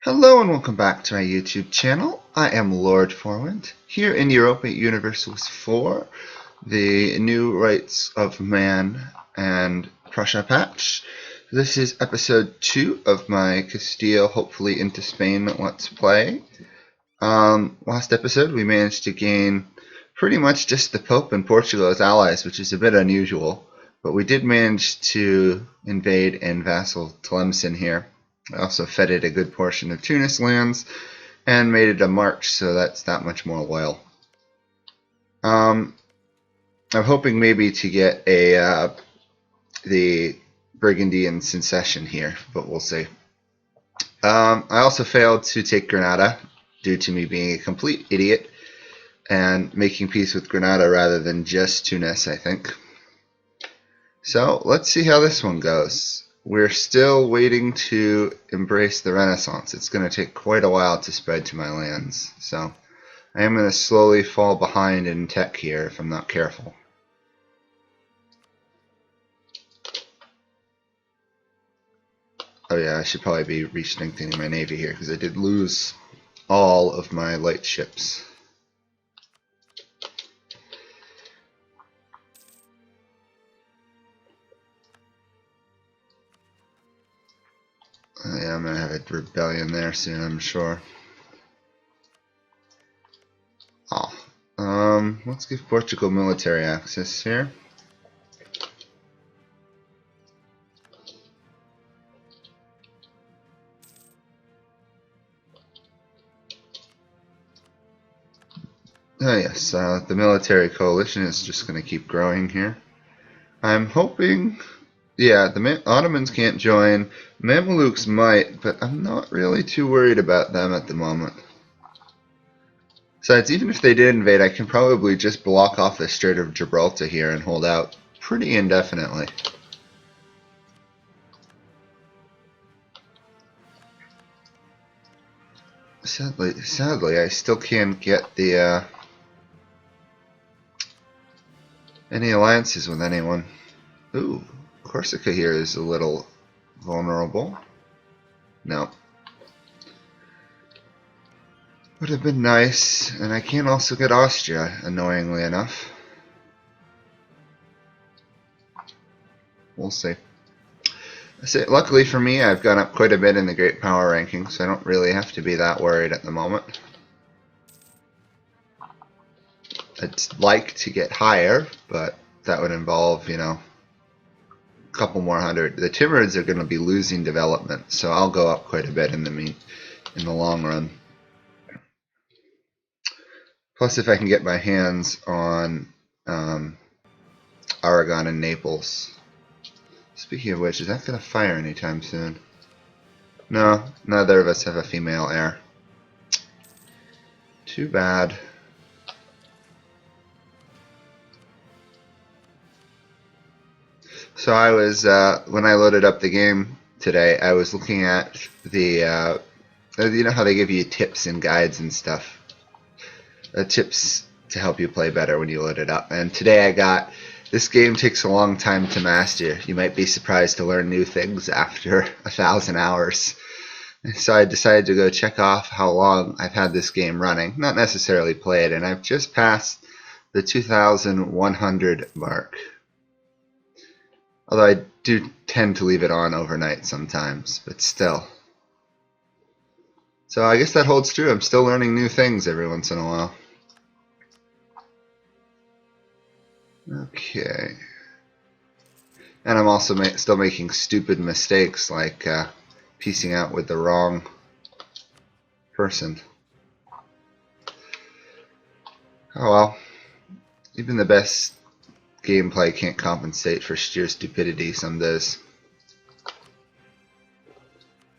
Hello and welcome back to my YouTube channel. I am Lord Forwind, here in Europa Universalis 4, the new Rights of Man and Prussia patch. This is episode 2 of my Castile, hopefully into Spain, Let's Play. Last episode we managed to gain pretty much just the Pope and Portugal as allies, which is a bit unusual, but we did manage to invade and vassal Tlemcen here. I also feted a good portion of Tunis lands and made it a march, so that's that much more loyal. I'm hoping maybe to get a the Burgundian succession here, but we'll see. I also failed to take Granada due to me being a complete idiot and making peace with Granada rather than just Tunis, I think. So let's see how this one goes. We're still waiting to embrace the Renaissance. It's going to take quite a while to spread to my lands, so I am going to slowly fall behind in tech here if I'm not careful. Oh yeah, I should probably be re-strengthening my navy here because I did lose all of my light ships. Yeah, I'm going to have a rebellion there soon, I'm sure. Let's give Portugal military access here. Oh yes, the military coalition is just going to keep growing here. I'm hoping... Yeah, the Ottomans can't join. Mamelukes might, but I'm not really too worried about them at the moment. Besides, even if they did invade, I can probably just block off the Strait of Gibraltar here and hold out pretty indefinitely. Sadly, I still can't get the any alliances with anyone. Ooh. Corsica here is a little vulnerable. No. Would have been nice, and I can also get Austria, annoyingly enough. We'll see. Luckily for me, I've gone up quite a bit in the Great Power ranking, so I don't really have to be that worried at the moment. I'd like to get higher, but that would involve, you know, couple more hundred. The Timurids are going to be losing development, so I'll go up quite a bit in the long run. Plus, if I can get my hands on Aragon and Naples. Speaking of which, is that going to fire anytime soon? No, neither of us have a female heir. Too bad. So I was, when I loaded up the game today, I was looking at the, you know how they give you tips and guides and stuff? Tips to help you play better when you load it up. And today I got, this game takes a long time to master. You might be surprised to learn new things after 1,000 hours. So I decided to go check off how long I've had this game running. Not necessarily play it, and I've just passed the 2,100 mark. Although I do tend to leave it on overnight sometimes, but still. So I guess that holds true. I'm still learning new things every once in a while. Okay. And I'm also still making stupid mistakes like piecing out with the wrong person. Oh well. Even the best gameplay can't compensate for sheer stupidity some days.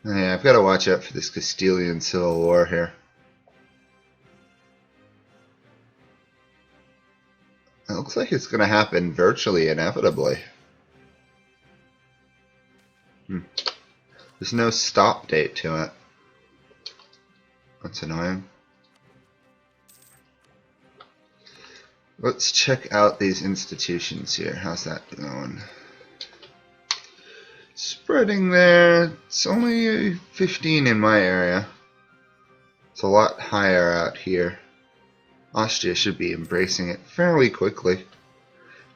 Yeah, I've got to watch out for this Castilian civil war here. It looks like it's going to happen virtually inevitably. There's no stop date to it. That's annoying. Let's check out these institutions here. How's that going? Spreading there. It's only 15 in my area. It's a lot higher out here. Austria should be embracing it fairly quickly.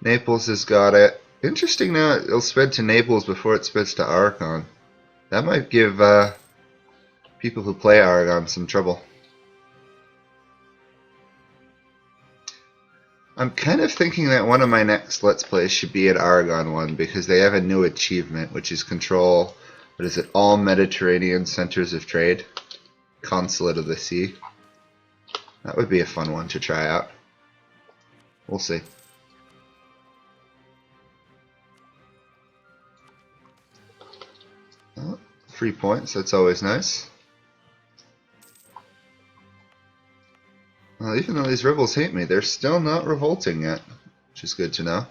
Naples has got it. Interesting now, it'll spread to Naples before it spreads to Aragon. That might give people who play Aragon some trouble. I'm kind of thinking that one of my next Let's Plays should be an Aragon one, because they have a new achievement, which is control, what is it, all Mediterranean centers of trade. Consulate of the Sea. That would be a fun one to try out. We'll see. Oh, 3 points, that's always nice. Well, even though these rebels hate me, they're still not revolting yet, which is good to know.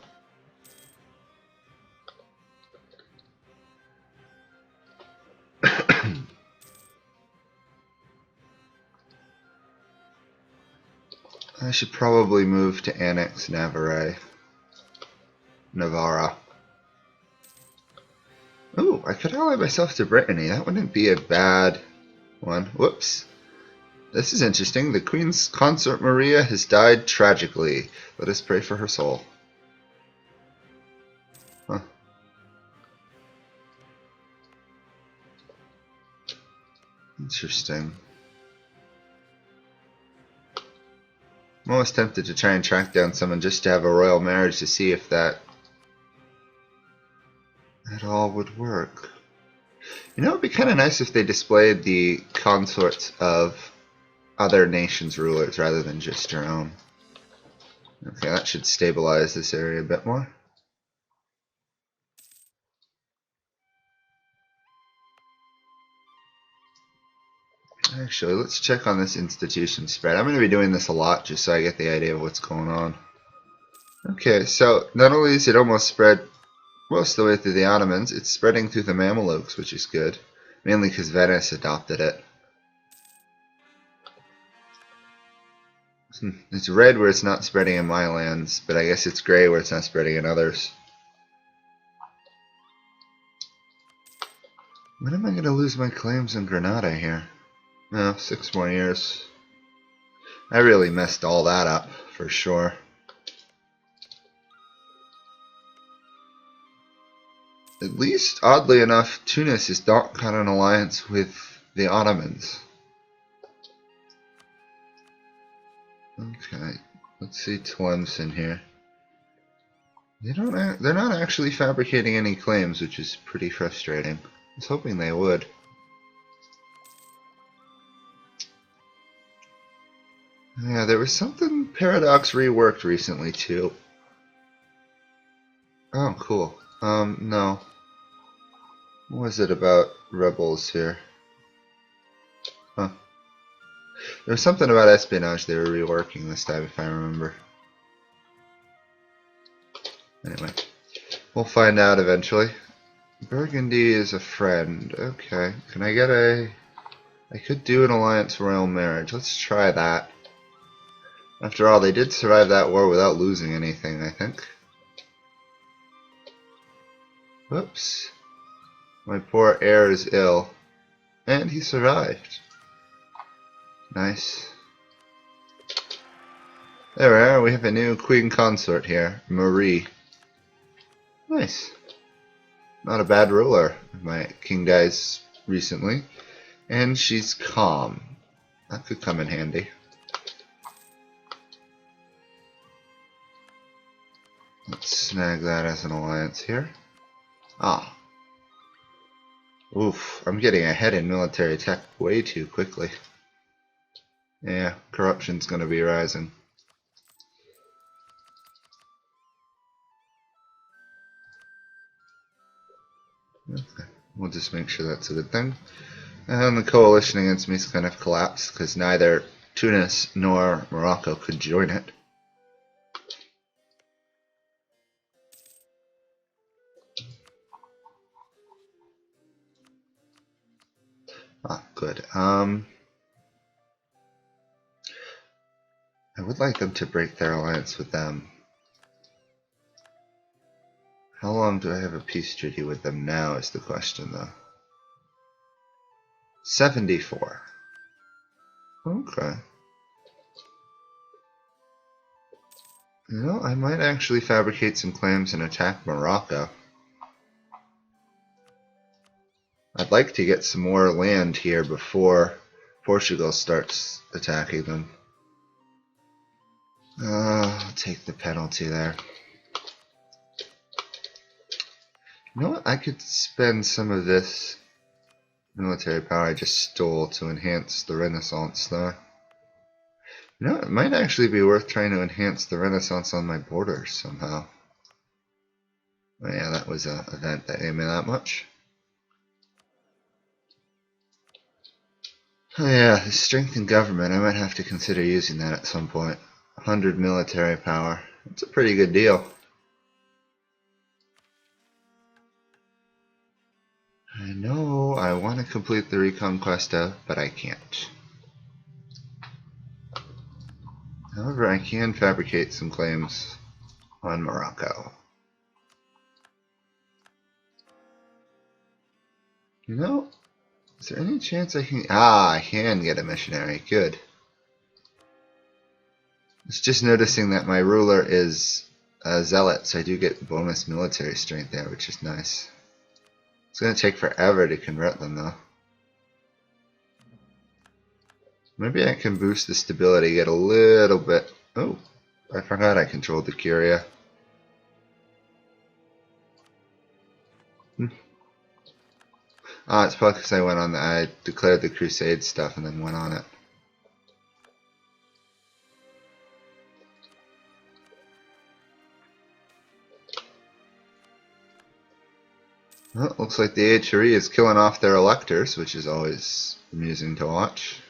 I should probably move to annex Navarra. Ooh, I could ally myself to Brittany. That wouldn't be a bad one. Whoops. This is interesting. The Queen's consort Maria has died tragically. Let us pray for her soul. Huh. Interesting. I'm almost tempted to try and track down someone just to have a royal marriage to see if that at all would work. You know, it would be kind of nice if they displayed the consorts of other nations' rulers rather than just your own. Okay, that should stabilize this area a bit more. Actually, let's check on this institution spread. I'm going to be doing this a lot just so I get the idea of what's going on. Okay, so not only is it almost spread most of the way through the Ottomans, it's spreading through the Mamelukes, which is good. Mainly because Venice adopted it. It's red where it's not spreading in my lands, but I guess it's gray where it's not spreading in others. When am I going to lose my claims in Granada here? No, 6 more years. I really messed all that up, for sure. At least, oddly enough, Tunis has not got an alliance with the Ottomans. Okay, let's see Tlemcen here. They're not actually fabricating any claims, which is pretty frustrating. I was hoping they would. Yeah, there was something Paradox reworked recently too. Oh, cool. No. What was it about rebels here? Huh. There was something about espionage they were reworking this time, if I remember. Anyway, we'll find out eventually. Burgundy is a friend. Okay, can I get a... I could do an alliance royal marriage. Let's try that. After all, they did survive that war without losing anything, I think. Whoops. My poor heir is ill. And he survived. Nice. There we are, we have a new queen consort here, Marie. Nice. Not a bad ruler. My king dies recently. And she's calm. That could come in handy. Let's snag that as an alliance here. Ah. Oof, I'm getting ahead in military tech way too quickly. Yeah, corruption's gonna be rising. Okay, we'll just make sure that's a good thing. And the coalition against me is kind of collapsed because neither Tunis nor Morocco could join it. Ah, good. I would like them to break their alliance with them. How long do I have a peace treaty with them now is the question, though. 74. Okay. You know, I might actually fabricate some claims and attack Morocco. I'd like to get some more land here before Portugal starts attacking them. I'll take the penalty there. You know what? I could spend some of this military power I just stole to enhance the Renaissance there. You know, it might actually be worth trying to enhance the Renaissance on my borders somehow. Oh yeah, that was an event that gave me that much. Oh yeah, the strength in government, I might have to consider using that at some point. 100 military power. That's a pretty good deal. I know I want to complete the Reconquista, but I can't. However, I can fabricate some claims on Morocco. You know, is there any chance I can... I can get a missionary. Good. It's just noticing that my ruler is a zealot, so I do get bonus military strength there, which is nice. It's going to take forever to convert them, though. Maybe I can boost the stability, get a little bit... Oh, I forgot I controlled the Curia. It's probably because I declared the Crusade stuff and then went on it. Well, looks like the HRE is killing off their electors, which is always amusing to watch.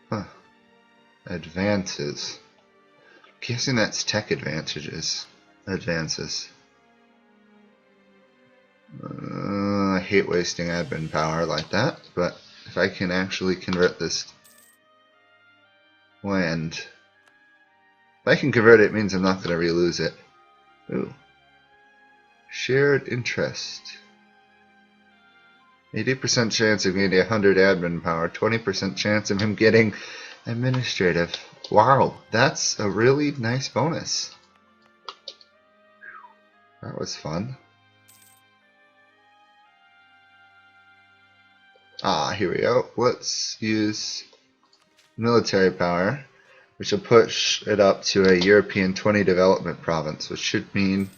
Huh. Advances. Guessing that's tech advantages. Advances. I hate wasting admin power like that, but if I can actually convert this land, if I can convert it, it means I'm not going to re-lose it. Ooh. Shared interest. 80% chance of getting 100 admin power, 20% chance of him getting administrative. Wow, that's a really nice bonus. That was fun. Here we go. Let's use military power, which will push it up to a European 20 development province, which should mean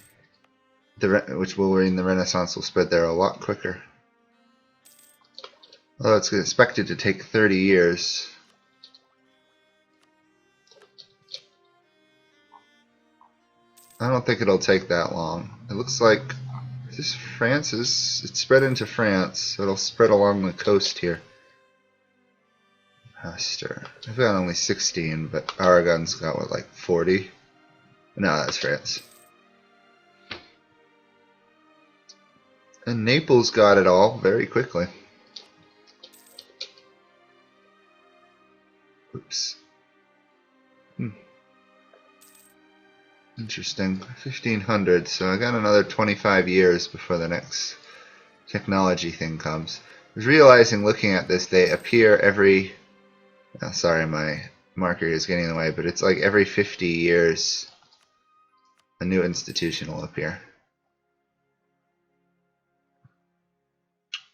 which will mean the Renaissance will spread there a lot quicker. Although it's expected to take 30 years. I don't think it'll take that long. It looks like this it's spread into France, so it'll spread along the coast here. Pasteur. I've got only 16, but Aragon's got what, like 40? No, that's France. And Naples got it all very quickly. Oops. Interesting. 1500, so I got another 25 years before the next technology thing comes. I was realizing looking at this, they appear every... Oh, sorry, my marker is getting in the way, but it's like every 50 years a new institution will appear.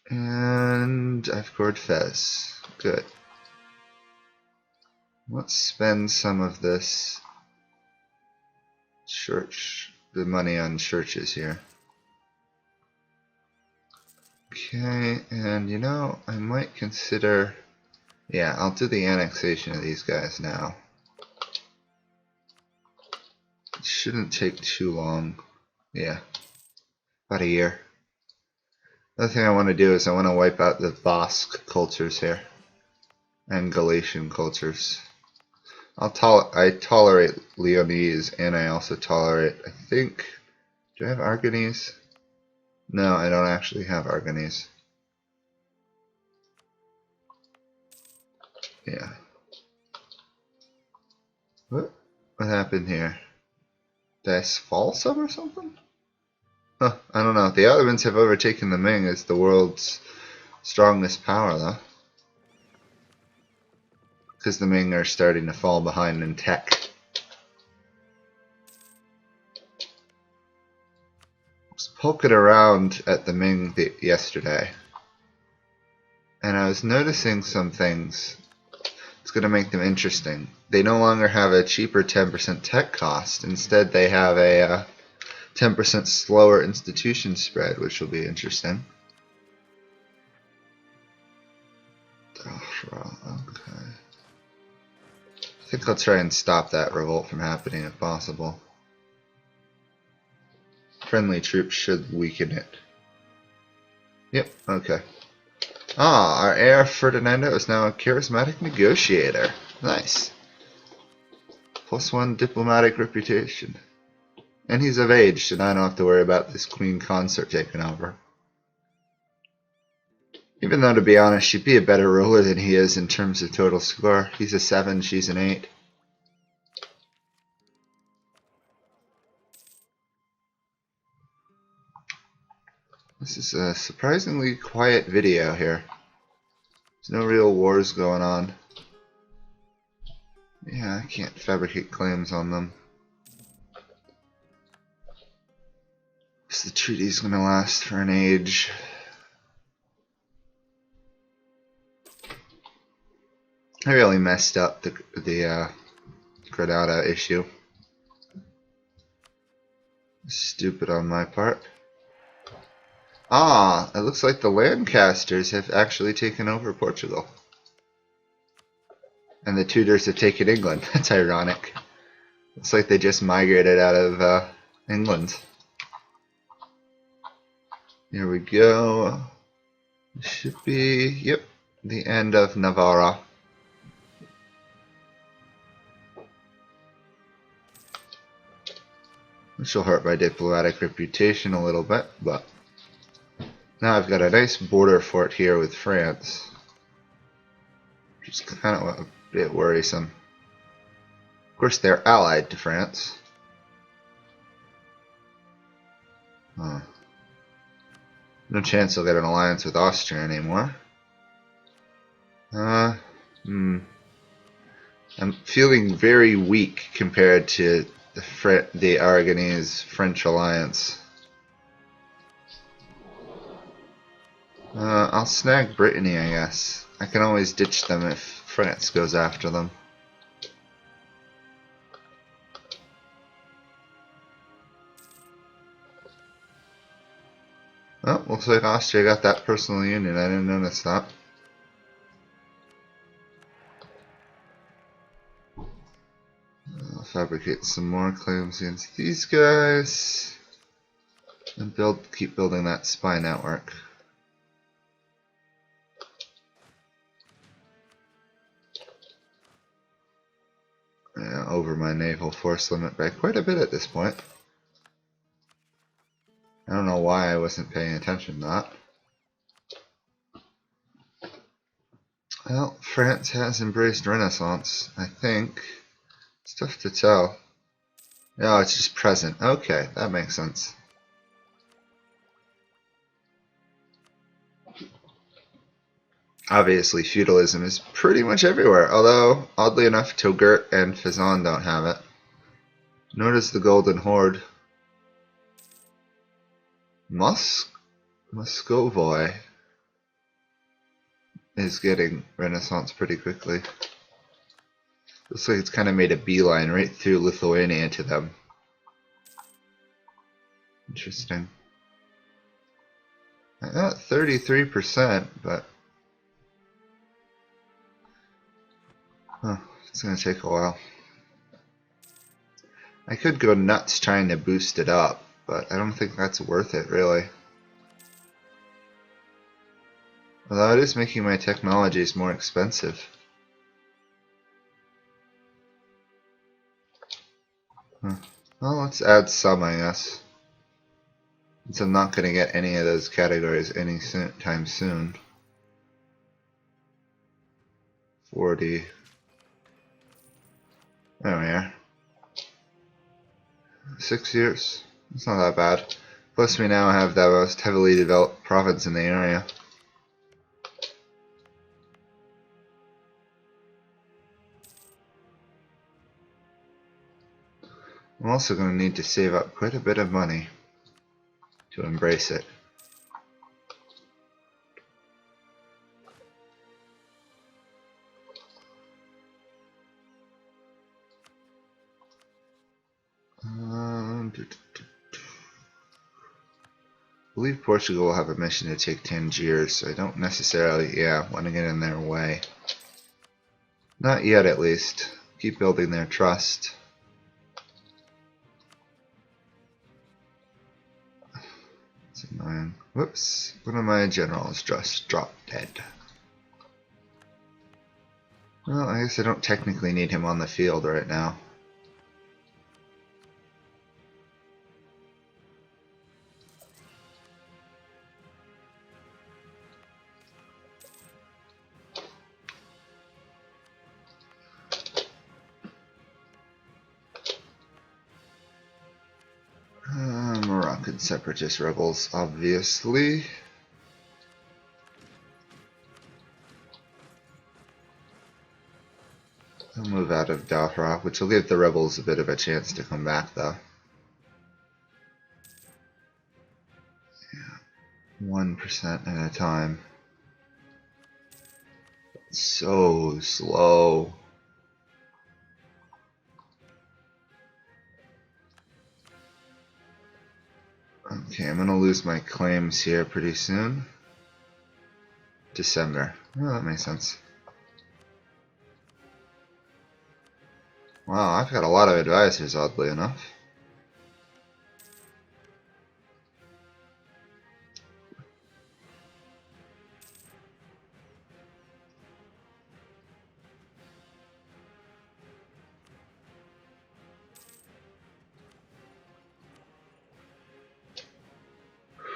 And I've scored Fez. Good. Let's spend some of this the money on churches here. Okay, and you know, I might consider... Yeah, I'll do the annexation of these guys now. It shouldn't take too long. Yeah, about a year. The other thing I want to do is I want to wipe out the Basque cultures here. And Galician cultures. I tolerate Leonese, and I also tolerate, I think... Do I have Aragonese? No, I don't actually have Aragonese. Yeah. What happened here? Did I fall some or something? Huh, I don't know. The Ottomans have overtaken the Ming as the world's strongest power, though. Because the Ming are starting to fall behind in tech. I was poking around at the Ming yesterday, and I was noticing some things. It's going to make them interesting. They no longer have a cheaper 10% tech cost. Instead, they have a 10% slower institution spread, which will be interesting. Okay. I think I'll try and stop that revolt from happening if possible. Friendly troops should weaken it. Yep, okay. Ah, our heir Ferdinando is now a charismatic negotiator. Nice. +1 diplomatic reputation. And he's of age, so now I don't have to worry about this queen consort taking over. Even though, to be honest, she'd be a better ruler than he is in terms of total score. He's a 7, she's an 8. This is a surprisingly quiet video here. There's no real wars going on. Yeah, I can't fabricate claims on them. The treaty's gonna last for an age. I really messed up the Granada issue. Stupid on my part. Ah, it looks like the Lancasters have actually taken over Portugal. And the Tudors have taken England. That's ironic. Looks like they just migrated out of England. Here we go. This should be, yep, the end of Navarra. Which will hurt my diplomatic reputation a little bit, but now I've got a nice border fort here with France, which is kind of a bit worrisome. Of course, they're allied to France. No chance I'll get an alliance with Austria anymore. I'm feeling very weak compared to the Aragonese-French alliance. I'll snag Brittany, I guess. I can always ditch them if France goes after them. Oh, looks like Austria got that personal union. I didn't notice that. I'll fabricate some more claims against these guys. And keep building that spy network. Yeah, over my naval force limit by quite a bit at this point. I don't know why I wasn't paying attention to that. Well, France has embraced Renaissance, I think. It's tough to tell. No, it's just present. Okay, that makes sense. Obviously, feudalism is pretty much everywhere, although, oddly enough, Togurt and Fezzan don't have it. Nor does the Golden Horde. Muscovy is getting Renaissance pretty quickly. Looks like it's kind of made a beeline right through Lithuania to them. Interesting. I got 33%, but it's going to take a while. I could go nuts trying to boost it up, but I don't think that's worth it, really. Although it is making my technologies more expensive. Well, let's add some, I guess. Since I'm not going to get any of those categories anytime soon. 40. There we are. 6 years. It's not that bad. Plus we now have the most heavily developed province in the area. I'm also going to need to save up quite a bit of money to embrace it. I believe Portugal will have a mission to take Tangiers, so I don't necessarily, want to get in their way. Not yet, at least. Keep building their trust. That's annoying. Whoops. One of my generals just dropped dead. Well, I guess I don't technically need him on the field right now. Moroccan separatist rebels, obviously. I'll move out of Dahra, which will give the rebels a bit of a chance to come back, though. 1% at a time. So slow. Okay, I'm gonna lose my claims here pretty soon. December. Oh, that makes sense. Wow, I've got a lot of advisors, oddly enough.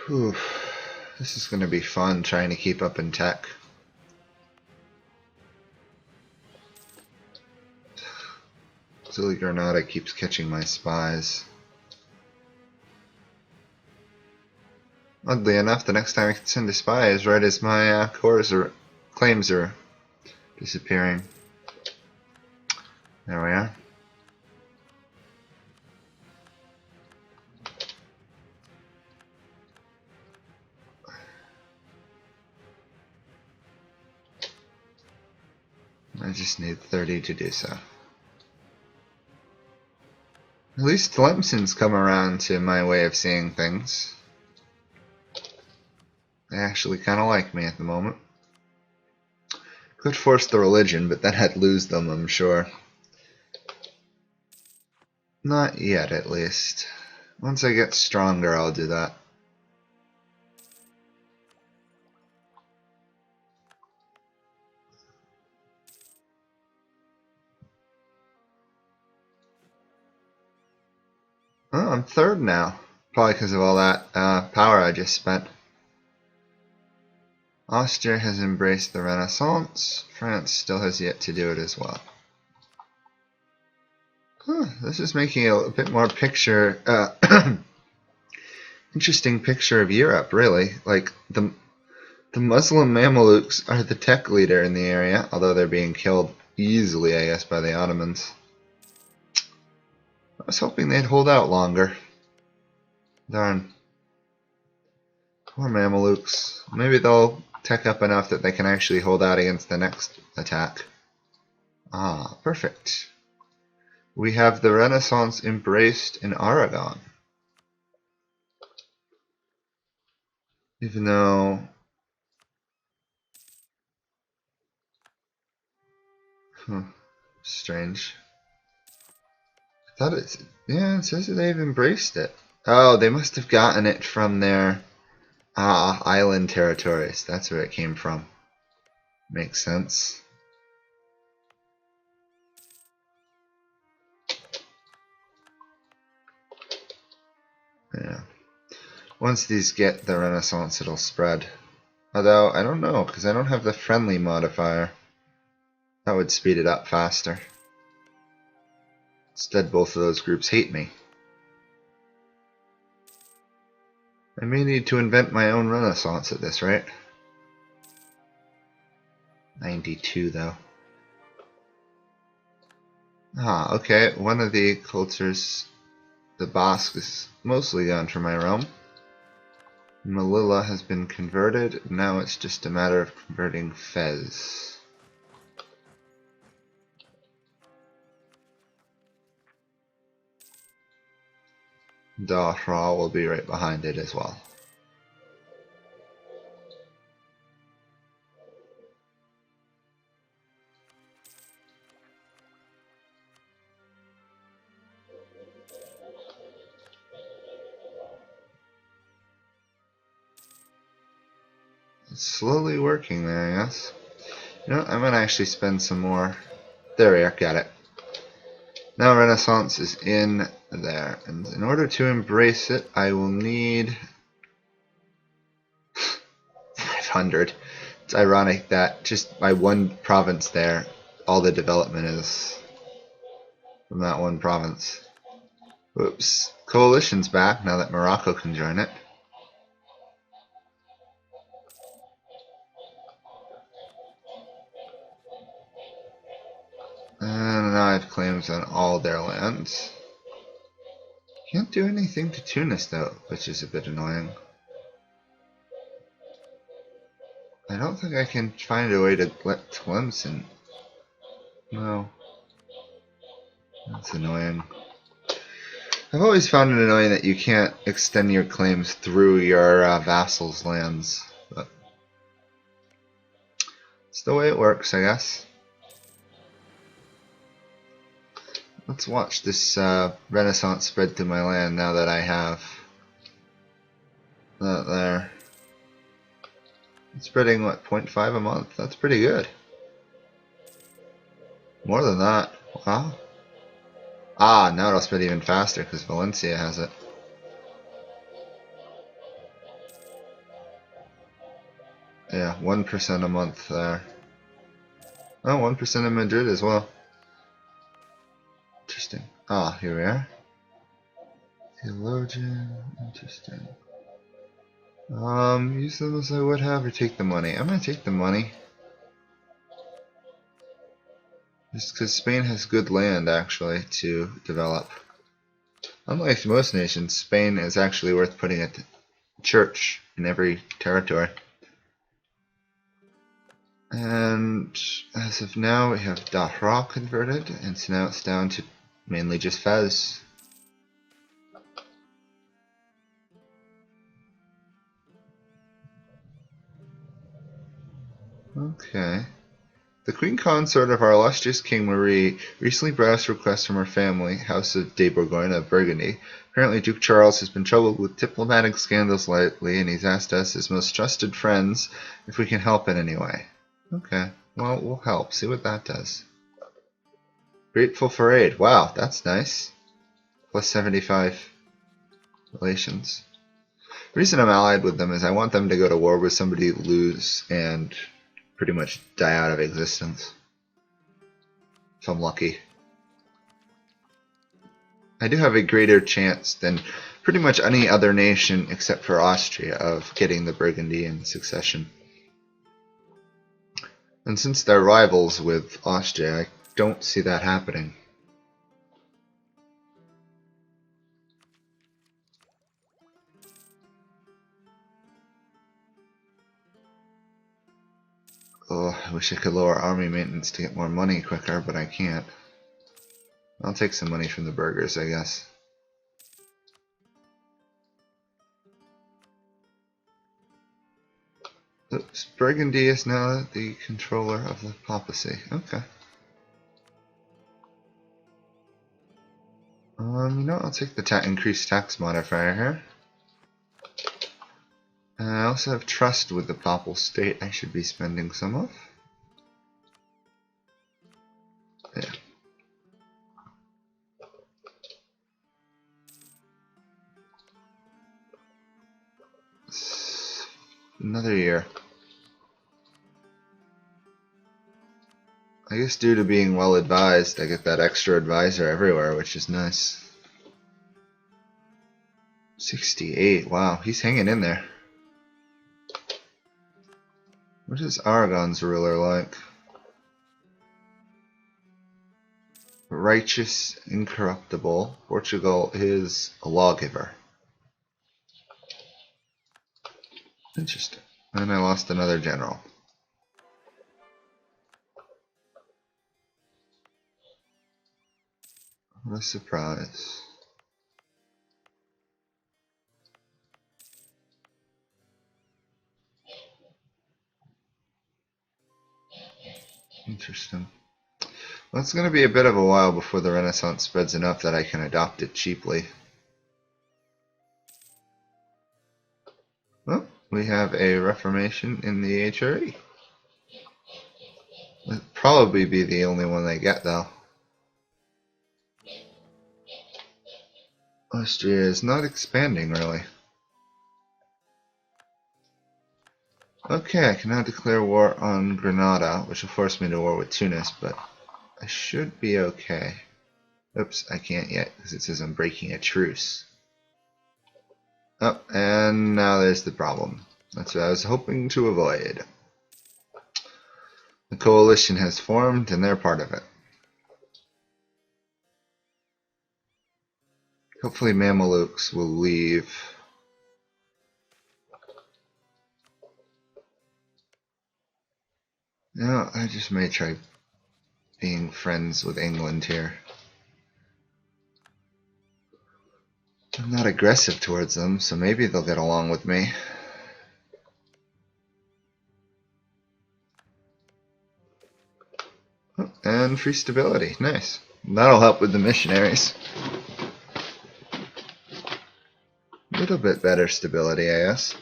Whew. This is going to be fun trying to keep up in tech. Silly Granada keeps catching my spies. Oddly enough, the next time I can send a spy is right as my claims are disappearing. There we are. I just need 30 to do so. At least Tlemcen's come around to my way of seeing things. They actually kind of like me at the moment. Could force the religion, but then I'd lose them, I'm sure. Not yet, at least. Once I get stronger, I'll do that. Oh, I'm third now. Probably because of all that power I just spent. Austria has embraced the Renaissance. France still has yet to do it as well. This is making a bit more picture, interesting picture of Europe, really. Like, the Muslim Mamelukes are the tech leader in the area, although they're being killed easily, I guess, by the Ottomans. I was hoping they'd hold out longer. Darn. Poor Mamelukes. Maybe they'll tech up enough that they can actually hold out against the next attack. Ah, perfect. We have the Renaissance embraced in Aragon. Even though... strange. I thought it says that they've embraced it. Oh, they must have gotten it from their island territories. That's where it came from. Makes sense. Yeah. Once these get the Renaissance, it'll spread. Although, I don't know, because I don't have the friendly modifier. That would speed it up faster. Instead, both of those groups hate me. I may need to invent my own Renaissance at this rate. 92 though. Ah, okay, one of the cultures, the Basque, is mostly gone for my realm. Melilla has been converted, now it's just a matter of converting Fez. Dahra will be right behind it as well. It's slowly working there, I guess. You know, I'm gonna actually spend some more. There we are, got it. Now Renaissance is in there, and in order to embrace it, I will need 500. It's ironic that just by one province there, all the development is from that one province. Whoops. Coalition's back now that Morocco can join it. And now I have claims on all their lands. Can't do anything to Tunis though, which is a bit annoying. I don't think I can find a way to let Tlemcen. No. That's annoying. I've always found it annoying that you can't extend your claims through your vassals' lands, but it's the way it works, I guess. Let's watch this Renaissance spread through my land now that I have that there. It's spreading, what, 0.5 a month? That's pretty good. More than that. Wow. Ah, now it'll spread even faster because Valencia has it. Yeah, 1% a month there. Oh, 1% in Madrid as well. Interesting. Ah, here we are. Theologian. Interesting. Use them as I would have or take the money. I'm gonna take the money. Just because Spain has good land actually to develop. Unlike most nations, Spain is actually worth putting a church in every territory. And as of now, we have Dahra converted, and so now it's down to mainly just Fez. Okay. The Queen Consort of our illustrious King Marie recently brought us requests from her family, House of de Bourgogne of Burgundy. Apparently Duke Charles has been troubled with diplomatic scandals lately, and he's asked us, his most trusted friends, if we can help in any way. Okay, well, we'll help. See what that does. Grateful for aid. Wow, that's nice. Plus 75 relations. The reason I'm allied with them is I want them to go to war with somebody, lose, and pretty much die out of existence. If I'm lucky. I do have a greater chance than pretty much any other nation except for Austria of getting the Burgundian succession. And since they're rivals with Austria, I don't see that happening. Oh, I wish I could lower army maintenance to get more money quicker, but I can't. I'll take some money from the burghers, I guess. Oops, Burgundy is now the controller of the papacy. Okay. You know, I'll take the increased tax modifier here. And I also have trust with the papal state I should be spending some of. Yeah. Another year. I guess due to being well advised, I get that extra advisor everywhere, which is nice. 68. Wow, he's hanging in there. What is Aragon's ruler like? Righteous, incorruptible. Portugal is a lawgiver. Interesting. And I lost another general. What a surprise. Interesting. Well, it's going to be a bit of a while before the Renaissance spreads enough that I can adopt it cheaply. Well, we have a Reformation in the HRE. It'll probably be the only one they get, though. Austria is not expanding, really. Okay, I can now declare war on Granada, which will force me to war with Tunis, but I should be okay. Oops, I can't yet, because it says I'm breaking a truce. Oh, and now there's the problem. That's what I was hoping to avoid. The coalition has formed, and they're part of it. Hopefully Mamelukes will leave. No, I just may try being friends with England here. I'm not aggressive towards them, so maybe they'll get along with me. Oh, and free stability. Nice. That'll help with the missionaries. A little bit better stability, I guess.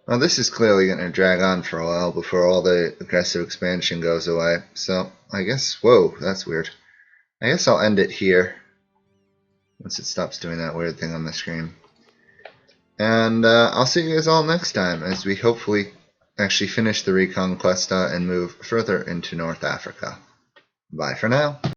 Well, this is clearly going to drag on for a while before all the aggressive expansion goes away. So, I guess... Whoa, that's weird. I guess I'll end it here. Once it stops doing that weird thing on the screen. And I'll see you guys all next time as we hopefully actually finish the Reconquista and move further into North Africa. Bye for now.